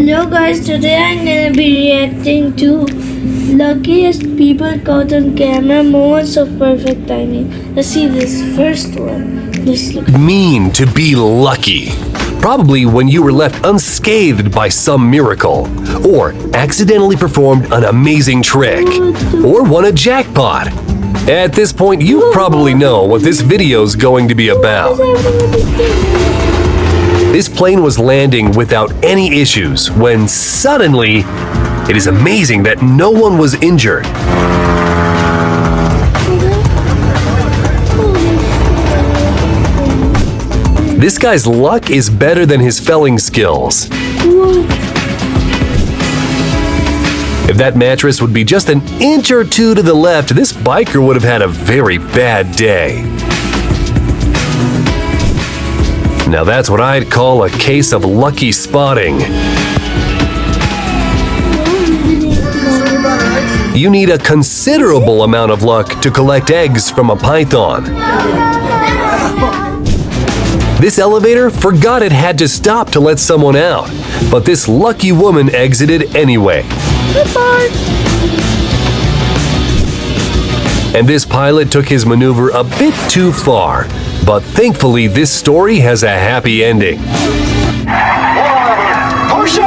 Hello guys, today I'm gonna be reacting to luckiest people caught on camera moments of perfect timing. Let's see this first one. Let's look. Mean to be lucky. Probably when you were left unscathed by some miracle, or accidentally performed an amazing trick, or won a jackpot. At this point, you probably know what this video's going to be about. This plane was landing without any issues when suddenly, it is amazing that no one was injured. This guy's luck is better than his felling skills. If that mattress would be just an inch or two to the left, this biker would have had a very bad day. Now that's what I'd call a case of lucky spotting. You need a considerable amount of luck to collect eggs from a python. This elevator forgot it had to stop to let someone out, but this lucky woman exited anyway. Goodbye. And this pilot took his maneuver a bit too far, but thankfully this story has a happy ending. Oh shit.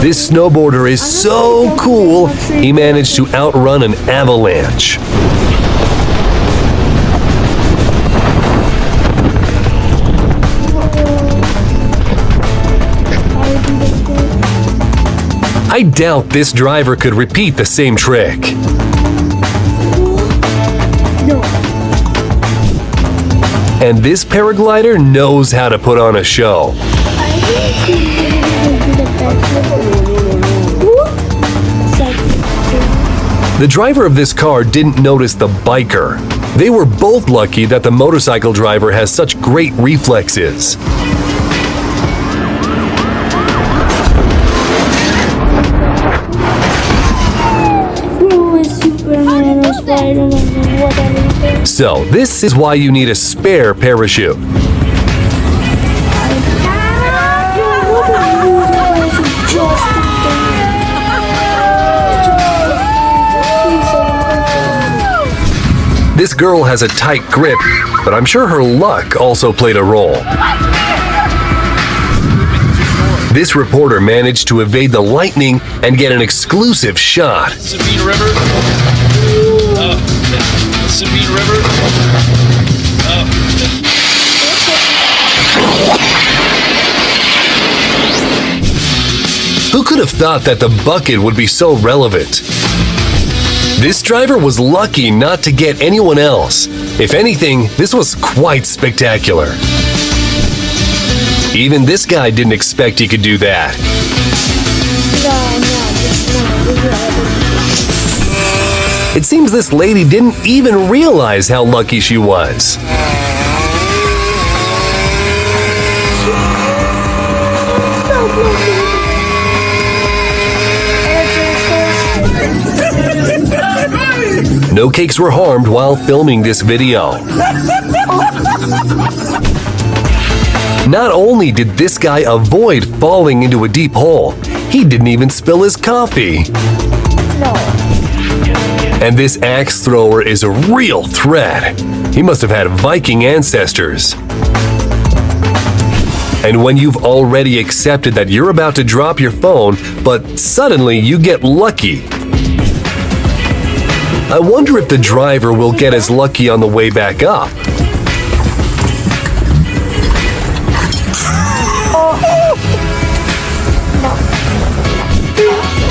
This snowboarder is so cool, he managed to outrun an avalanche. I doubt this driver could repeat the same trick. No. And this paraglider knows how to put on a show. The driver of this car didn't notice the biker. They were both lucky that the motorcycle driver has such great reflexes. So, this is why you need a spare parachute. This girl has a tight grip, but I'm sure her luck also played a role. This reporter managed to evade the lightning and get an exclusive shot. Sabine River. Sabine River. Who could have thought that the bucket would be so relevant? This driver was lucky not to get anyone else. If anything, this was quite spectacular. Even this guy didn't expect he could do that. It seems this lady didn't even realize how lucky she was. No cakes were harmed while filming this video. Not only did this guy avoid falling into a deep hole, he didn't even spill his coffee. No. And this axe thrower is a real threat. He must have had Viking ancestors. And when you've already accepted that you're about to drop your phone, but suddenly you get lucky. I wonder if the driver will get as lucky on the way back up.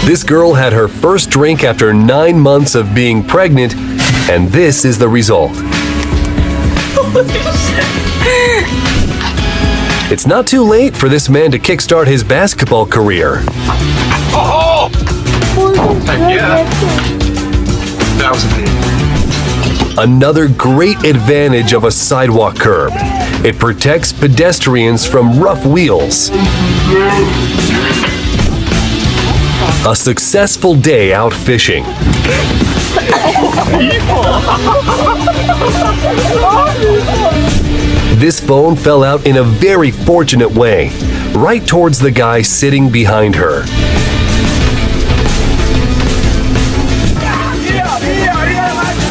This girl had her first drink after 9 months of being pregnant, and this is the result. It's not too late for this man to kickstart his basketball career. Oh! Yeah. That was amazing. Another great advantage of a sidewalk curb. It protects pedestrians from rough wheels. A successful day out fishing. This phone fell out in a very fortunate way, right towards the guy sitting behind her.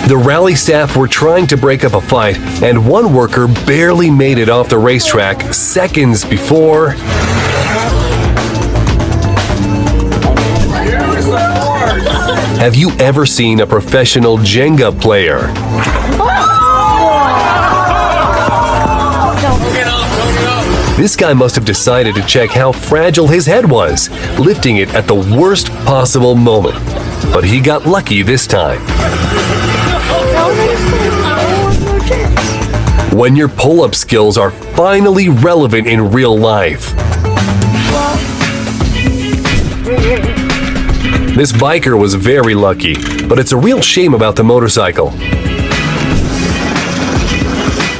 The rally staff were trying to break up a fight, and one worker barely made it off the racetrack seconds before. Have you ever seen a professional Jenga player? This guy must have decided to check how fragile his head was, lifting it at the worst possible moment. But he got lucky this time. When your pull-up skills are finally relevant in real life. This biker was very lucky, but it's a real shame about the motorcycle.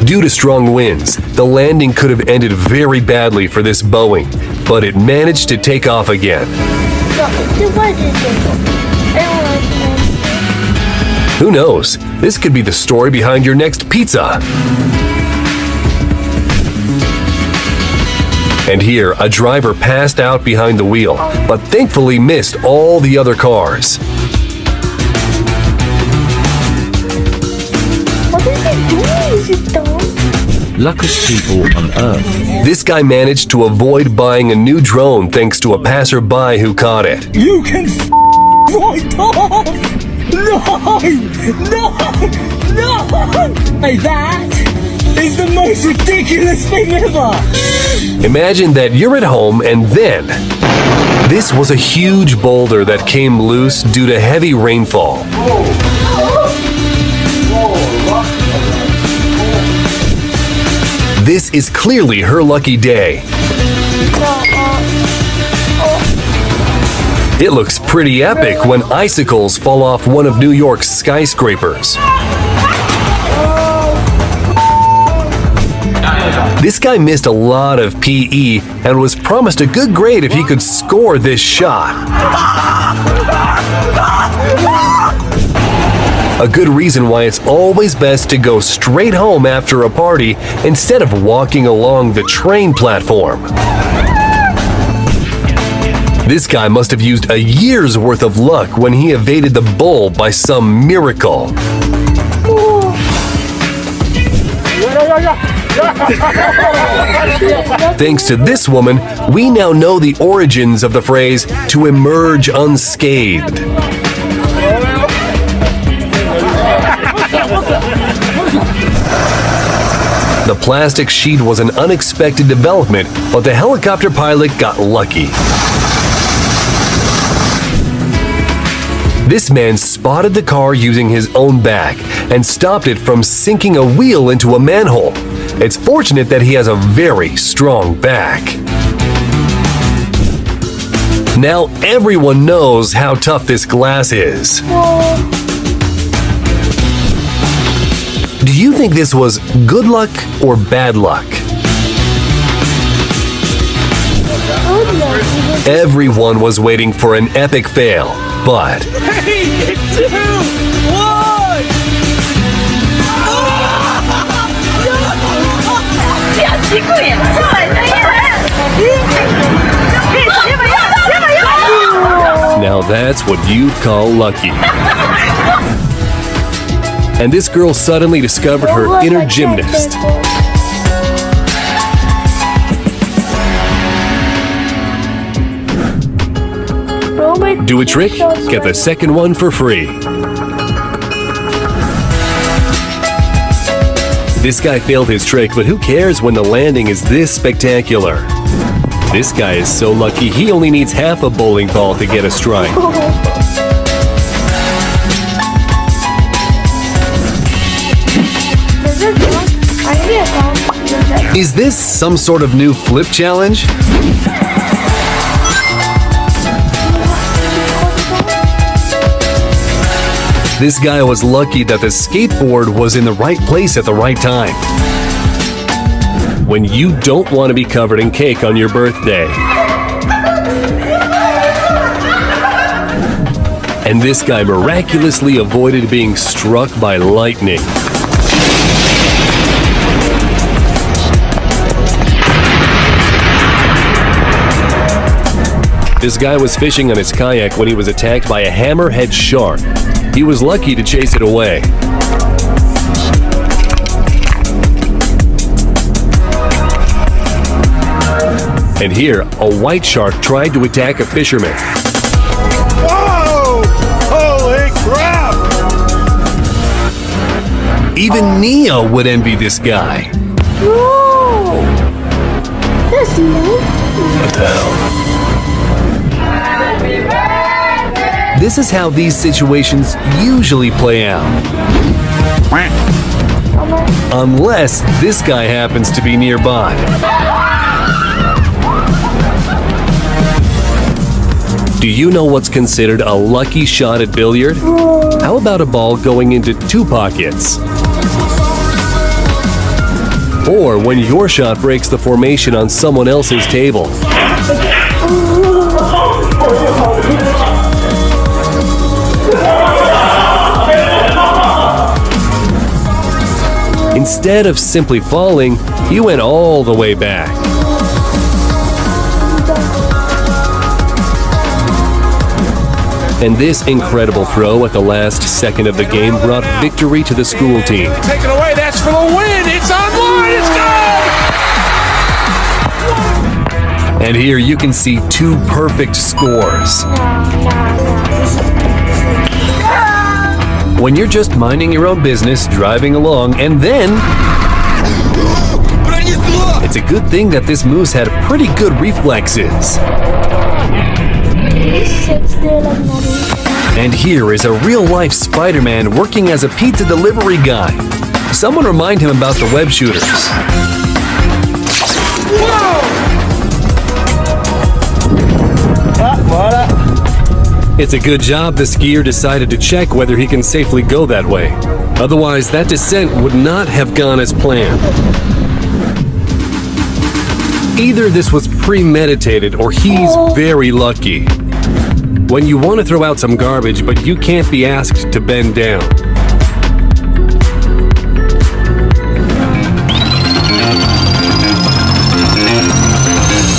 Due to strong winds, the landing could have ended very badly for this Boeing, but it managed to take off again. Who knows? This could be the story behind your next pizza. And here, a driver passed out behind the wheel, but thankfully missed all the other cars. What is it doing? Is it dumb? Luckiest people on earth. This guy managed to avoid buying a new drone thanks to a passerby who caught it. You can right off! No! Hey, that is the most ridiculous thing ever! Imagine that you're at home and then this was a huge boulder that came loose due to heavy rainfall. This is clearly her lucky day. It looks pretty epic when icicles fall off one of New York's skyscrapers. This guy missed a lot of PE and was promised a good grade if he could score this shot. A good reason why it's always best to go straight home after a party instead of walking along the train platform. This guy must have used a year's worth of luck when he evaded the bull by some miracle. Thanks to this woman, we now know the origins of the phrase "to emerge unscathed." The plastic sheet was an unexpected development, but the helicopter pilot got lucky. This man spotted the car using his own back and stopped it from sinking a wheel into a manhole. It's fortunate that he has a very strong back. Now everyone knows how tough this glass is. Do you think this was good luck or bad luck? Everyone was waiting for an epic fail, but 3, 2, 1! now that's what you'd call lucky. And this girl suddenly discovered her inner gymnast. Do a trick, get the second one for free. This guy failed his trick, but who cares when the landing is this spectacular? This guy is so lucky he only needs half a bowling ball to get a strike. Is this some sort of new flip challenge? This guy was lucky that the skateboard was in the right place at the right time. When you don't want to be covered in cake on your birthday. And this guy miraculously avoided being struck by lightning. This guy was fishing on his kayak when he was attacked by a hammerhead shark. He was lucky to chase it away. And here, a white shark tried to attack a fisherman. Whoa! Holy crap! Even Neo would envy this guy. Whoa! That's nice. What the hell? This is how these situations usually play out. Unless this guy happens to be nearby. Do you know what's considered a lucky shot at billiard? How about a ball going into 2 pockets? Or when your shot breaks the formation on someone else's table. Instead of simply falling, he went all the way back. And this incredible throw at the last second of the game brought victory to the school team. Take it away, that's for the win! It's online, it's good! And here you can see 2 perfect scores. When you're just minding your own business, driving along, and then... It's a good thing that this moose had pretty good reflexes. And here is a real-life Spider-Man working as a pizza delivery guy. Someone remind him about the web shooters. It's a good job the skier decided to check whether he can safely go that way. Otherwise, that descent would not have gone as planned. Either this was premeditated or he's very lucky. When you want to throw out some garbage, but you can't be asked to bend down.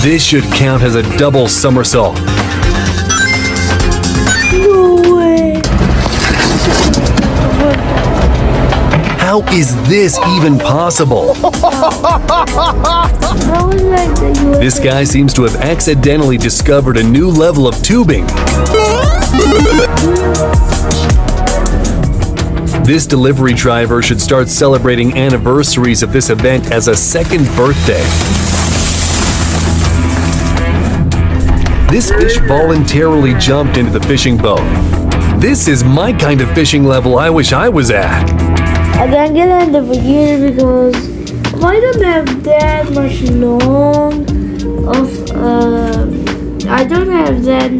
This should count as a double somersault. No way. How is this even possible? That was like the USA. This guy seems to have accidentally discovered a new level of tubing. This delivery driver should start celebrating anniversaries of this event as a second birthday. This fish voluntarily jumped into the fishing boat. This is my kind of fishing level I wish I was at. I can't get on the beginner because I don't have that much long of I don't have that